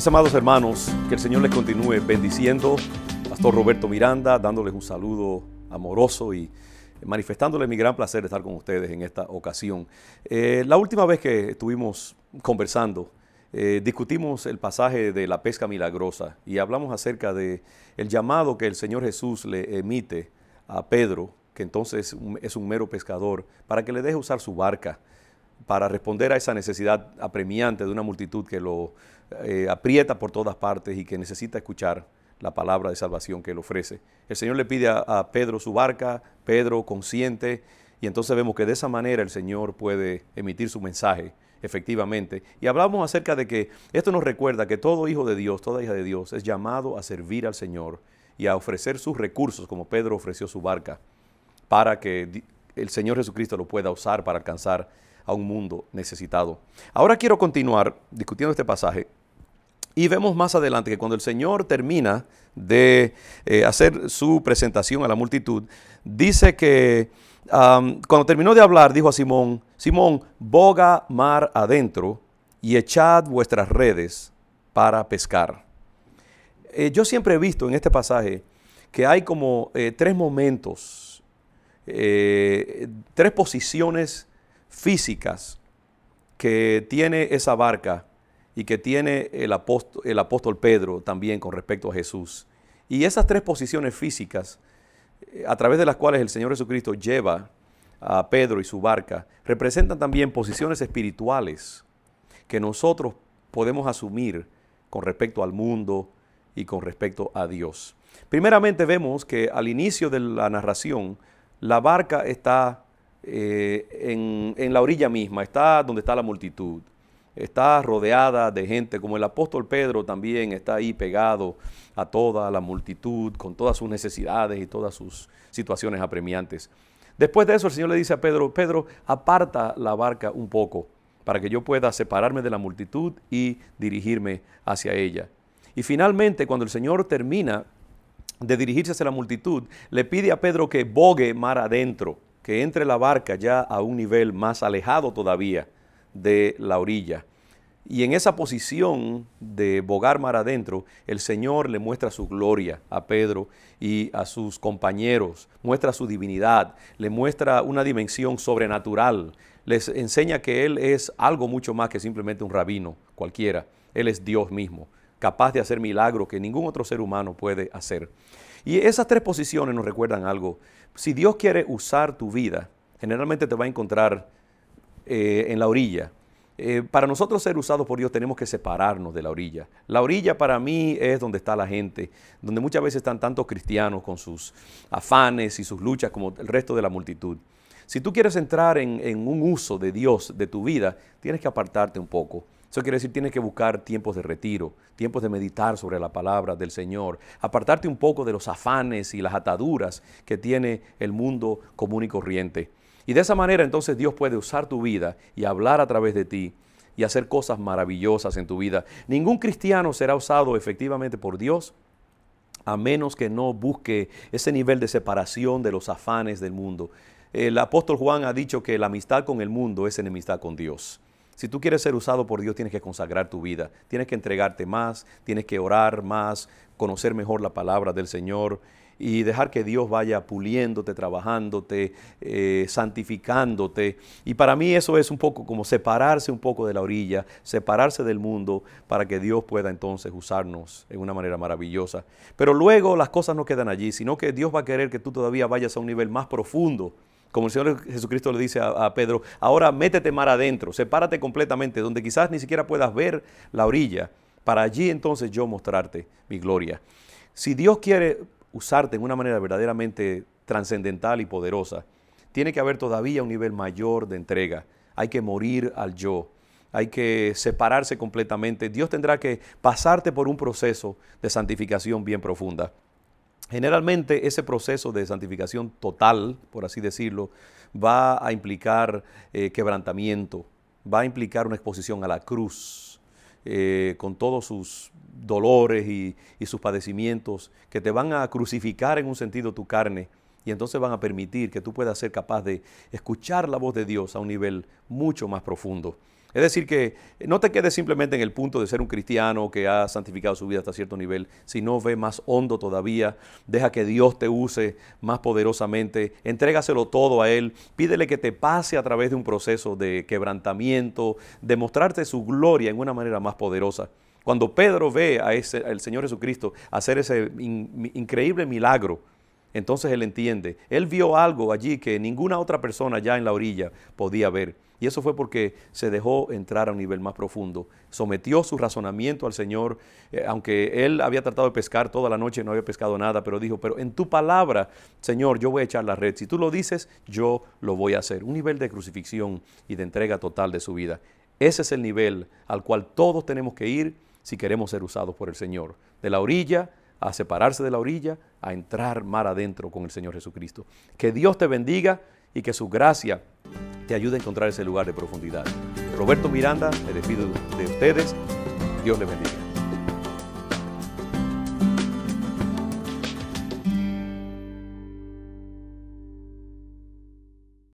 Mis amados hermanos, que el Señor les continúe bendiciendo. Pastor Roberto Miranda, dándoles un saludo amoroso y manifestándoles mi gran placer de estar con ustedes en esta ocasión. La última vez que estuvimos conversando, discutimos el pasaje de la pesca milagrosa y hablamos acerca de el llamado que el Señor Jesús le emite a Pedro, que entonces es un mero pescador, para que le deje usar su barca para responder a esa necesidad apremiante de una multitud que lo aprieta por todas partes y que necesita escuchar la palabra de salvación que él ofrece. El Señor le pide a Pedro su barca, Pedro consciente, y entonces vemos que de esa manera el Señor puede emitir su mensaje efectivamente. Y hablamos acerca de que esto nos recuerda que todo hijo de Dios, toda hija de Dios es llamado a servir al Señor y a ofrecer sus recursos, como Pedro ofreció su barca, para que el Señor Jesucristo lo pueda usar para alcanzar a un mundo necesitado. Ahora quiero continuar discutiendo este pasaje y vemos más adelante que cuando el Señor termina de hacer su presentación a la multitud, dice que cuando terminó de hablar, dijo a Simón: Simón, boga mar adentro y echad vuestras redes para pescar. Yo siempre he visto en este pasaje que hay como tres momentos, tres posiciones físicas que tiene esa barca y que tiene el apóstol Pedro también con respecto a Jesús. Y esas tres posiciones físicas, a través de las cuales el Señor Jesucristo lleva a Pedro y su barca, representan también posiciones espirituales que nosotros podemos asumir con respecto al mundo y con respecto a Dios. Primeramente vemos que al inicio de la narración, la barca está en la orilla misma, está donde está la multitud, está rodeada de gente, como el apóstol Pedro también está ahí pegado a toda la multitud, con todas sus necesidades y todas sus situaciones apremiantes. Después de eso el Señor le dice a Pedro: Pedro, aparta la barca un poco para que yo pueda separarme de la multitud y dirigirme hacia ella. Y finalmente, cuando el Señor termina de dirigirse hacia la multitud, le pide a Pedro que bogue mar adentro, que entre la barca ya a un nivel más alejado todavía de la orilla. Y en esa posición de bogar mar adentro, el Señor le muestra su gloria a Pedro y a sus compañeros, muestra su divinidad, le muestra una dimensión sobrenatural, les enseña que Él es algo mucho más que simplemente un rabino cualquiera. Él es Dios mismo, capaz de hacer milagros que ningún otro ser humano puede hacer. Y esas tres posiciones nos recuerdan algo. Si Dios quiere usar tu vida, generalmente te va a encontrar en la orilla. Para nosotros ser usados por Dios tenemos que separarnos de la orilla. La orilla para mí es donde está la gente, donde muchas veces están tantos cristianos con sus afanes y sus luchas como el resto de la multitud. Si tú quieres entrar en un uso de Dios, de tu vida, tienes que apartarte un poco. Eso quiere decir, tienes que buscar tiempos de retiro, tiempos de meditar sobre la palabra del Señor, apartarte un poco de los afanes y las ataduras que tiene el mundo común y corriente. Y de esa manera entonces Dios puede usar tu vida y hablar a través de ti y hacer cosas maravillosas en tu vida. Ningún cristiano será usado efectivamente por Dios a menos que no busque ese nivel de separación de los afanes del mundo. El apóstol Juan ha dicho que la amistad con el mundo es enemistad con Dios. Si tú quieres ser usado por Dios, tienes que consagrar tu vida, tienes que entregarte más, tienes que orar más, conocer mejor la palabra del Señor y dejar que Dios vaya puliéndote, trabajándote, santificándote. Y para mí eso es un poco como separarse un poco de la orilla, separarse del mundo para que Dios pueda entonces usarnos en una manera maravillosa. Pero luego las cosas no quedan allí, sino que Dios va a querer que tú todavía vayas a un nivel más profundo. Como el Señor Jesucristo le dice a Pedro: ahora métete mar adentro, sepárate completamente, donde quizás ni siquiera puedas ver la orilla, para allí entonces yo mostrarte mi gloria. Si Dios quiere usarte en una manera verdaderamente trascendental y poderosa, tiene que haber todavía un nivel mayor de entrega. Hay que morir al yo, hay que separarse completamente. Dios tendrá que pasarte por un proceso de santificación bien profunda. Generalmente ese proceso de santificación total, por así decirlo, va a implicar quebrantamiento, va a implicar una exposición a la cruz, con todos sus dolores y sus padecimientos que te van a crucificar en un sentido tu carne, y entonces van a permitir que tú puedas ser capaz de escuchar la voz de Dios a un nivel mucho más profundo. Es decir, que no te quedes simplemente en el punto de ser un cristiano que ha santificado su vida hasta cierto nivel, sino ve más hondo todavía, deja que Dios te use más poderosamente, entrégaselo todo a Él, pídele que te pase a través de un proceso de quebrantamiento, de mostrarte su gloria en una manera más poderosa. Cuando Pedro ve al Señor Jesucristo hacer ese increíble milagro, entonces él entiende. Él vio algo allí que ninguna otra persona ya en la orilla podía ver. Y eso fue porque se dejó entrar a un nivel más profundo. Sometió su razonamiento al Señor, aunque él había tratado de pescar toda la noche, no había pescado nada, pero dijo, pero en tu palabra, Señor, yo voy a echar la red. Si tú lo dices, yo lo voy a hacer. Un nivel de crucifixión y de entrega total de su vida. Ese es el nivel al cual todos tenemos que ir si queremos ser usados por el Señor. De la orilla a separarse de la orilla, a entrar mar adentro con el Señor Jesucristo. Que Dios te bendiga y que su gracia te ayude a encontrar ese lugar de profundidad. Roberto Miranda, me despido de ustedes. Dios les bendiga.